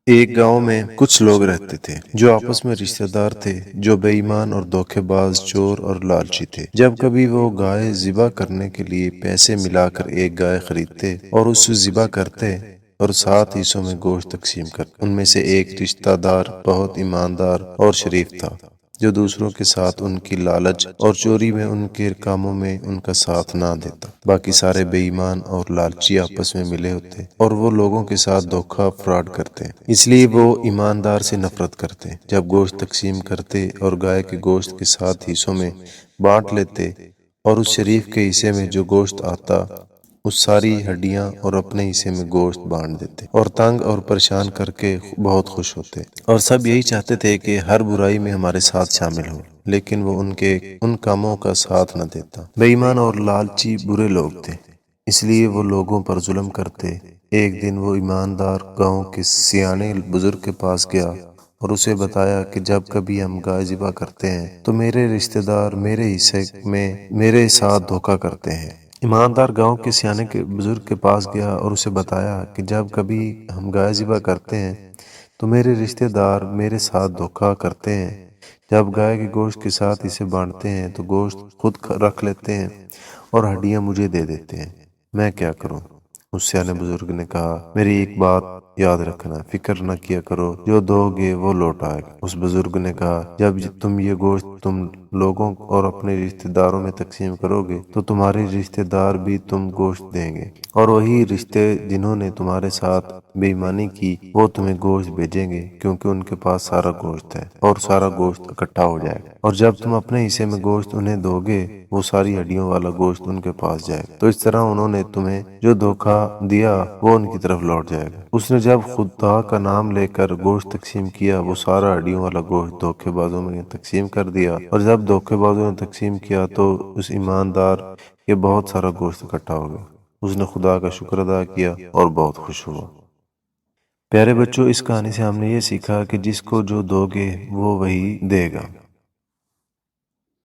ایک گاؤں میں کچھ لوگ رہتے تھے جو آپس میں رشتہ دار تھے، جو بے ایمان اور دھوکے باز، چور اور لالچی تھے۔ جب کبھی وہ گائے ذبح کرنے کے لیے پیسے ملا کر ایک گائے خریدتے اور اسے ذبح کرتے اور 7 حصوں میں گوشت تقسیم کرتے، ان میں سے ایک رشتہ دار بہت ایماندار اور شریف تھا، جو دوسروں کے ساتھ ان کی لالچ اور چوری میں ان کے کاموں میں ان کا ساتھ نہ دیتا۔ باقی سارے بے ایمان اور لالچی آپس میں ملے ہوتے اور وہ لوگوں کے ساتھ دھوکہ فراڈ کرتے، اس لیے وہ ایماندار سے نفرت کرتے۔ جب گوشت تقسیم کرتے اور گائے کے گوشت کے 7 حصوں میں بانٹ لیتے اور اس شریف کے حصے میں جو گوشت آتا اس ساری ہڈیاں اور اپنے حصے میں گوشت بانٹ دیتے اور تنگ اور پریشان کر کے بہت خوش ہوتے، اور سب یہی چاہتے تھے کہ ہر برائی میں ہمارے ساتھ شامل ہو، لیکن وہ ان کاموں کا ساتھ نہ دیتا۔ بے ایمان اور لالچی برے لوگ تھے، اس لیے وہ لوگوں پر ظلم کرتے۔ ایک دن وہ ایماندار گاؤں کے سیانے بزرگ کے پاس گیا اور اسے بتایا کہ جب کبھی ہم گائے ذبح کرتے ہیں تو میرے رشتہ دار میرے حصے میں میرے ساتھ دھوکہ کرتے ہیں۔ ایماندار گاؤں کے سیانے کے بزرگ کے پاس گیا اور اسے بتایا کہ جب کبھی ہم گائے ذبح کرتے ہیں تو میرے رشتہ دار میرے ساتھ دھوکہ کرتے ہیں۔ جب گائے کے گوشت کے ساتھ اسے بانٹتے ہیں تو گوشت خود رکھ لیتے ہیں اور ہڈیاں مجھے دے دیتے ہیں، میں کیا کروں؟ اس سیانے بزرگ نے کہا، میری ایک بات یاد رکھنا، فکر نہ کیا کرو، جو دو گے وہ لوٹ آئے گا۔ اس بزرگ نے کہا، جب تم یہ گوشت تم لوگوں اور اپنے رشتہ داروں میں تقسیم کرو گے تو تمہارے رشتہ دار بھی تم گوشت دیں گے، اور وہی رشتے جنہوں نے تمہارے ساتھ بے ایمانی کی وہ تمہیں گوشت بھیجیں گے، کیونکہ ان کے پاس سارا گوشت ہے اور سارا گوشت اکٹھا ہو جائے گا۔ اور جب تم اپنے حصے میں گوشت انہیں دو گے وہ ساری ہڈیوں والا گوشت ان کے پاس جائے گا، تو اس طرح انہوں نے تمہیں جو دھوکہ دیا وہ ان کی طرف لوٹ جائے گا۔ اس نے جب خدا کا نام لے کر گوشت تقسیم کیا وہ سارا ہڈیوں والا گوشت دھوکے بازوں میں تقسیم کر دیا، اور جب دھوکے بازوں نے تقسیم کیا تو اس ایماندار کے بہت سارا گوشت اکٹھا ہو گیا۔ اس نے خدا کا شکر ادا کیا اور بہت خوش ہوا۔ پیارے بچوں، اس کہانی سے ہم نے یہ سیکھا کہ جس کو جو دو گے وہ وہی دے گا۔